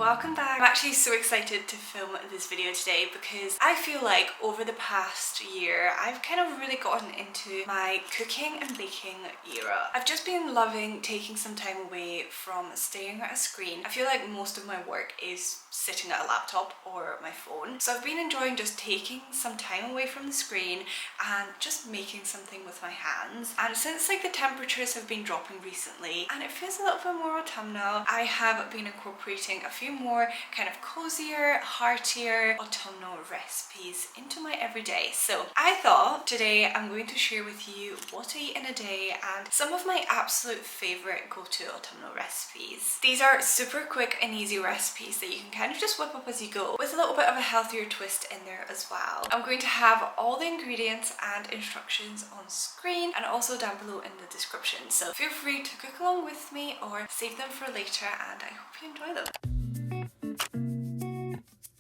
welcome back. I'm actually so excited to film this video today because I feel like over the past year I've kind of really gotten into my cooking and baking era. I've just been loving taking some time away from staring at a screen. I feel like most of my work is sitting at a laptop or my phone, so I've been enjoying just taking some time away from the screen and just making something with my hands. And since like the temperatures have been dropping recently and it feels a little bit more autumnal, I have been incorporating a few more kind of cozier, heartier autumnal recipes into my everyday. So I thought today I'm going to share with you what I eat in a day and some of my absolute favorite go-to autumnal recipes. These are super quick and easy recipes that you can kind of just whip up as you go, with a little bit of a healthier twist in there as well. I'm going to have all the ingredients and instructions on screen and also down below in the description, so feel free to cook along with me or save them for later, and I hope you enjoy them.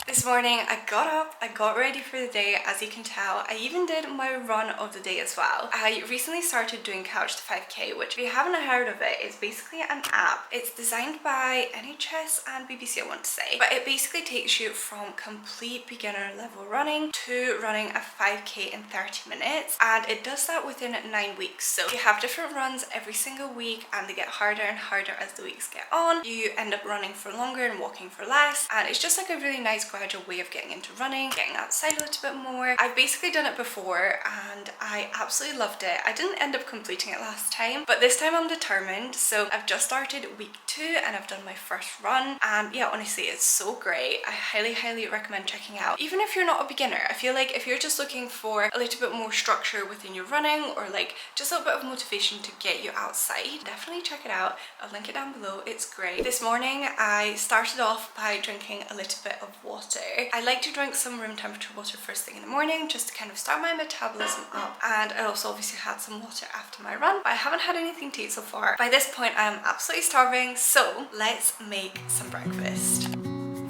This morning I got up, I got ready for the day. As you can tell, I even did my run of the day as well. I recently started doing Couch to 5K, which if you haven't heard of it, is basically an app. It's designed by NHS and BBC, I want to say, but it basically takes you from complete beginner level running to running a 5K in 30 minutes, and it does that within 9 weeks. So you have different runs every single week and they get harder and harder as the weeks get on. You end up running for longer and walking for less, and it's just like a really nice gradual way of getting into running, getting outside a little bit more. I've basically done it before and I absolutely loved it. I didn't end up completing it last time, but this time I'm determined. So I've just started week 2 and I've done my first run, and yeah, honestly it's so great. I highly recommend checking out, even if you're not a beginner. I feel like if you're just looking for a little bit more structure within your running, or like just a little bit of motivation to get you outside, definitely check it out. I'll link it down below. It's great. This morning I started off by drinking a little bit of water. I like to drink some room temperature water first thing in the morning just to kind of start my metabolism up, and I also obviously had some water after my run, but I haven't had anything to eat so far. By this point I'm absolutely starving, so let's make some breakfast.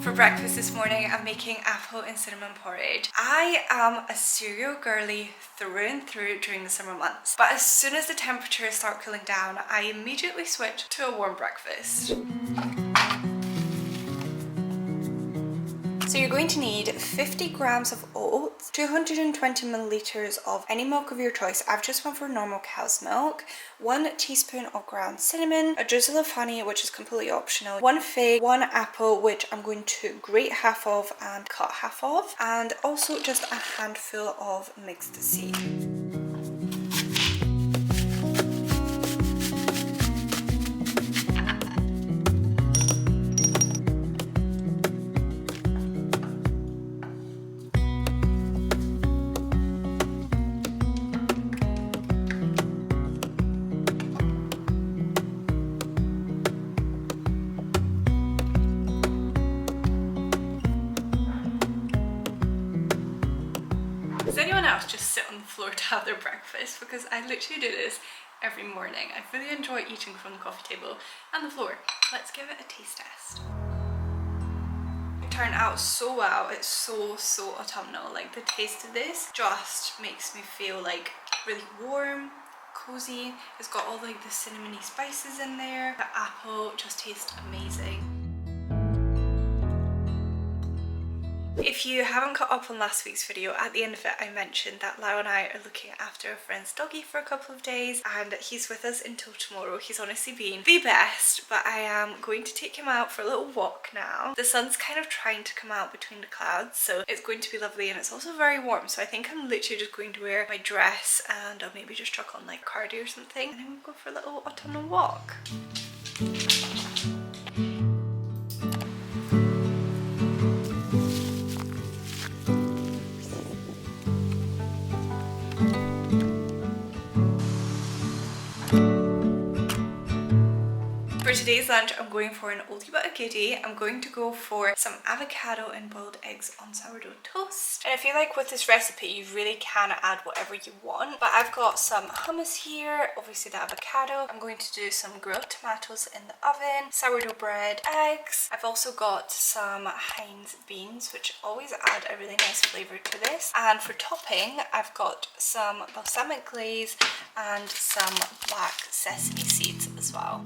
For breakfast this morning I'm making apple and cinnamon porridge. I am a cereal girly through and through during the summer months, but as soon as the temperatures start cooling down I immediately switch to a warm breakfast. So you're going to need 50 grams of oats, 220 milliliters of any milk of your choice. I've just went for normal cow's milk, 1 teaspoon of ground cinnamon, a drizzle of honey, which is completely optional, 1 fig, 1 apple, which I'm going to grate half of and cut half of, and also just a handful of mixed seed. Does anyone else just sit on the floor to have their breakfast? Because I literally do this every morning. I really enjoy eating from the coffee table and the floor. Let's give it a taste test. It turned out so well. It's so autumnal. Like the taste of this just makes me feel like really warm, cozy. It's got all like the cinnamony spices in there. The apple just tastes amazing. If you haven't caught up on last week's video, at the end of it I mentioned that Lau and I are looking after a friend's doggy for a couple of days, and he's with us until tomorrow. He's honestly been the best, but I am going to take him out for a little walk now. The sun's kind of trying to come out between the clouds, so it's going to be lovely, and it's also very warm, so I think I'm literally just going to wear my dress and I'll maybe just chuck on like cardi or something, and then we'll go for a little autumnal walk. For today's lunch, I'm going for an oldie but a goodie. I'm going to go for some avocado and boiled eggs on sourdough toast. And I feel like with this recipe, you really can add whatever you want. But I've got some hummus here, obviously the avocado. I'm going to do some grilled tomatoes in the oven, sourdough bread, eggs. I've also got some Heinz beans, which always add a really nice flavour to this. And for topping, I've got some balsamic glaze and some black sesame seeds as well.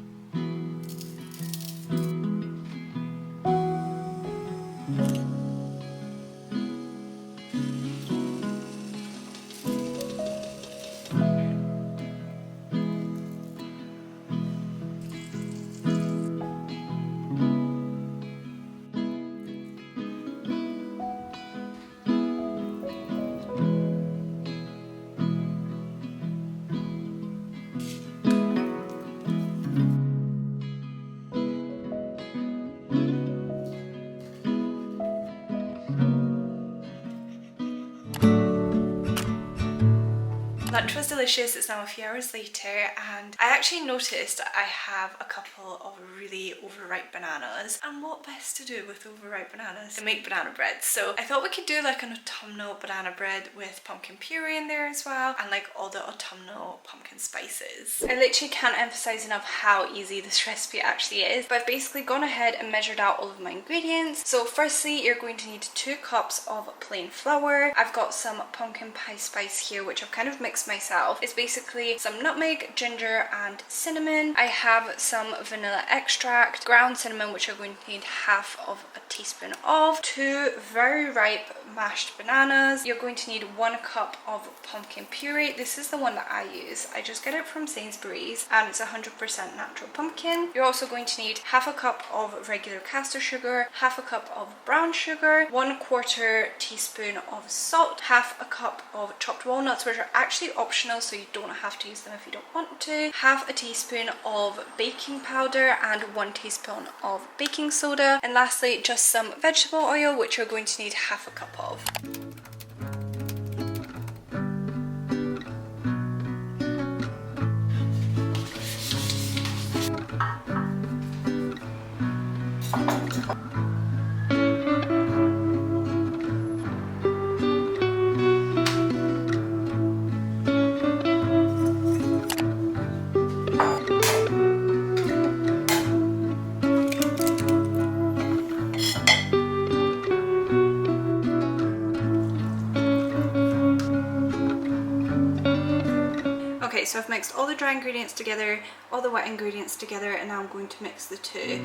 Lunch was delicious. It's now a few hours later and I actually noticed I have a couple of really overripe bananas, and what best to do with overripe bananas? To make banana bread. So I thought we could do like an autumnal banana bread with pumpkin puree in there as well, and like all the autumnal pumpkin spices. I literally can't emphasize enough how easy this recipe actually is, but I've basically gone ahead and measured out all of my ingredients. So firstly, you're going to need 2 cups of plain flour. I've got some pumpkin pie spice here, which I've kind of mixed myself. It's basically some nutmeg, ginger and cinnamon. I have some vanilla extract, ground cinnamon, which you're going to need half of a teaspoon of, 2 very ripe mashed bananas. You're going to need 1 cup of pumpkin puree. This is the one that I use. I just get it from Sainsbury's and it's 100% natural pumpkin. You're also going to need half a cup of regular caster sugar, half a cup of brown sugar, 1/4 teaspoon of salt, half a cup of chopped walnuts, which are actually optional, so you don't have to use them if you don't want to, half a teaspoon of baking powder and 1 teaspoon of baking soda, and lastly just some vegetable oil, which you're going to need half a cup of. Okay, so I've mixed all the dry ingredients together, all the wet ingredients together, and now I'm going to mix the two.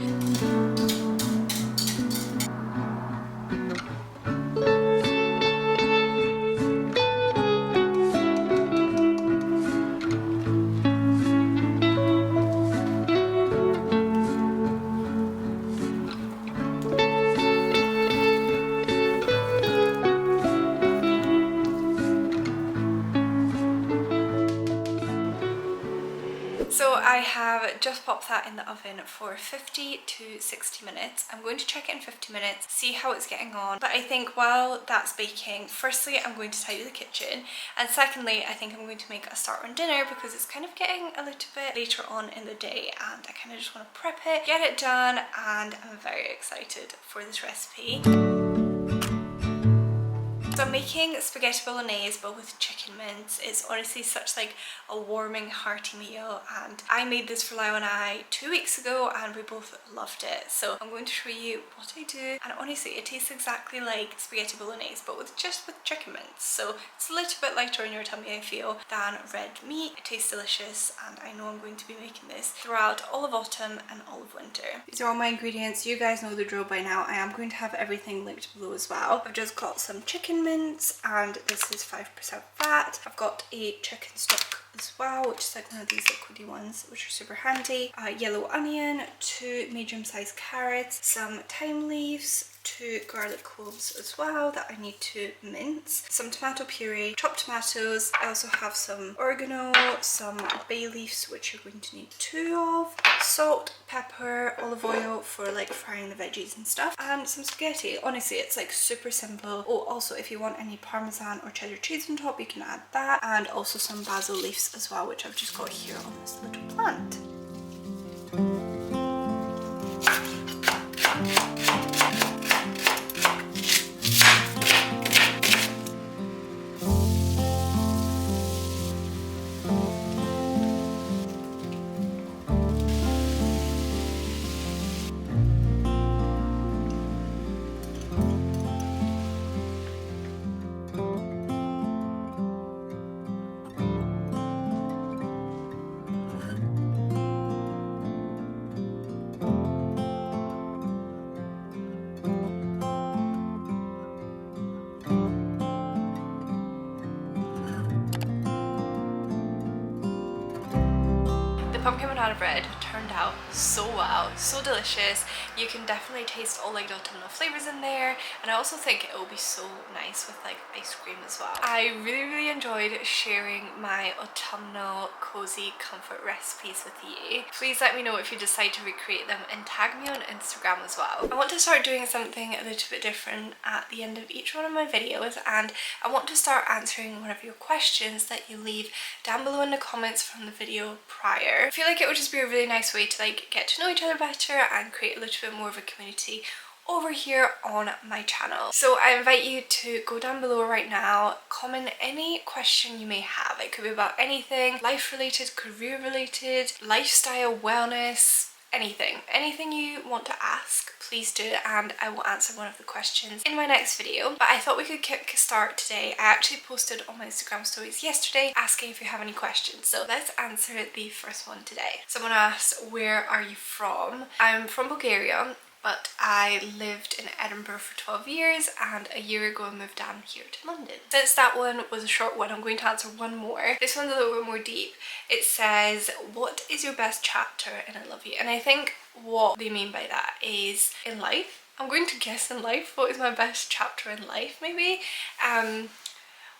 So I have just popped that in the oven for 50 to 60 minutes. I'm going to check it in 50 minutes, see how it's getting on. But I think while that's baking, firstly I'm going to tidy the kitchen, and secondly I think I'm going to make a start on dinner because it's kind of getting a little bit later on in the day and I kind of just want to prep it, get it done, and I'm very excited for this recipe. So I'm making spaghetti bolognese but with chicken mince. It's honestly such like a warming, hearty meal, and I made this for Lau and I 2 weeks ago and we both loved it. So I'm going to show you what I do, and honestly it tastes exactly like spaghetti bolognese but with chicken mince. So it's a little bit lighter on your tummy, I feel, than red meat. It tastes delicious and I know I'm going to be making this throughout all of autumn and all of winter. These are all my ingredients. You guys know the drill by now. I am going to have everything linked below as well. I've just got some chicken mince and this is 5% fat. I've got a chicken stock as well, which is like one of these liquidy ones, which are super handy. Yellow onion, 2 medium-sized carrots, some thyme leaves, 2 garlic cloves as well that I need to mince, some tomato puree, chopped tomatoes. I also have some oregano, some bay leaves, which you're going to need 2 of, salt, pepper, olive oil for like frying the veggies and stuff, and some spaghetti. Honestly, it's like super simple. Oh, also if you want any parmesan or cheddar cheese on top, you can add that, and also some basil leaves as well, which I've just got here on this little plant. The pumpkin banana bread turned out so well, so delicious. You can definitely taste all like the autumnal flavors in there, and I also think it will be so nice with like ice cream as well. I really enjoyed sharing my autumnal cozy comfort recipes with you. Please let me know if you decide to recreate them and tag me on Instagram as well. I want to start doing something a little bit different at the end of each one of my videos, and I want to start answering one of your questions that you leave down below in the comments from the video prior. I feel like it would just be a really nice way to like get to know each other better and create a little bit more of a community over here on my channel. So I invite you to go down below right now, comment any question you may have. It could be about anything, life related, career related, lifestyle, wellness, anything you want to ask, please do, and I will answer one of the questions in my next video. But I thought we could kick start today. I actually posted on my Instagram stories yesterday asking if you have any questions, so let's answer the first one today. Someone asked, where are you from? I'm from Bulgaria, but I lived in Edinburgh for 12 years, and a year ago I moved down here to London. Since that one was a short one, I'm going to answer one more. This one's a little bit more deep. It says, what is your best chapter in I Love You? And I think what they mean by that is in life. I'm going to guess in life. What is my best chapter in life, maybe?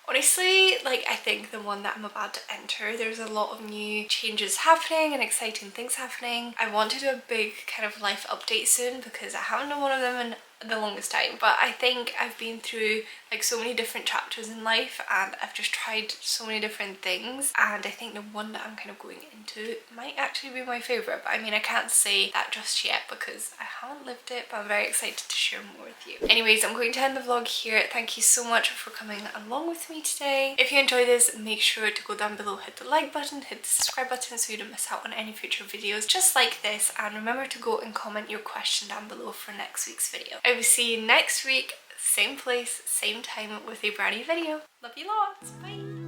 Honestly, like I think the one that I'm about to enter, there's a lot of new changes happening and exciting things happening. I want to do a big kind of life update soon because I haven't done one of them in the longest time, but I think I've been through like so many different chapters in life, and I've just tried so many different things, and I think the one that I'm kind of going into might actually be my favorite. But I mean, I can't say that just yet because I haven't lived it, but I'm very excited to share more with you. Anyways, I'm going to end the vlog here. Thank you so much for coming along with me today. If you enjoyed this, make sure to go down below, hit the like button, hit the subscribe button so you don't miss out on any future videos just like this, and remember to go and comment your question down below for next week's video. I will see you next week, same place, same time, with a brand new video. Love you lots. Bye.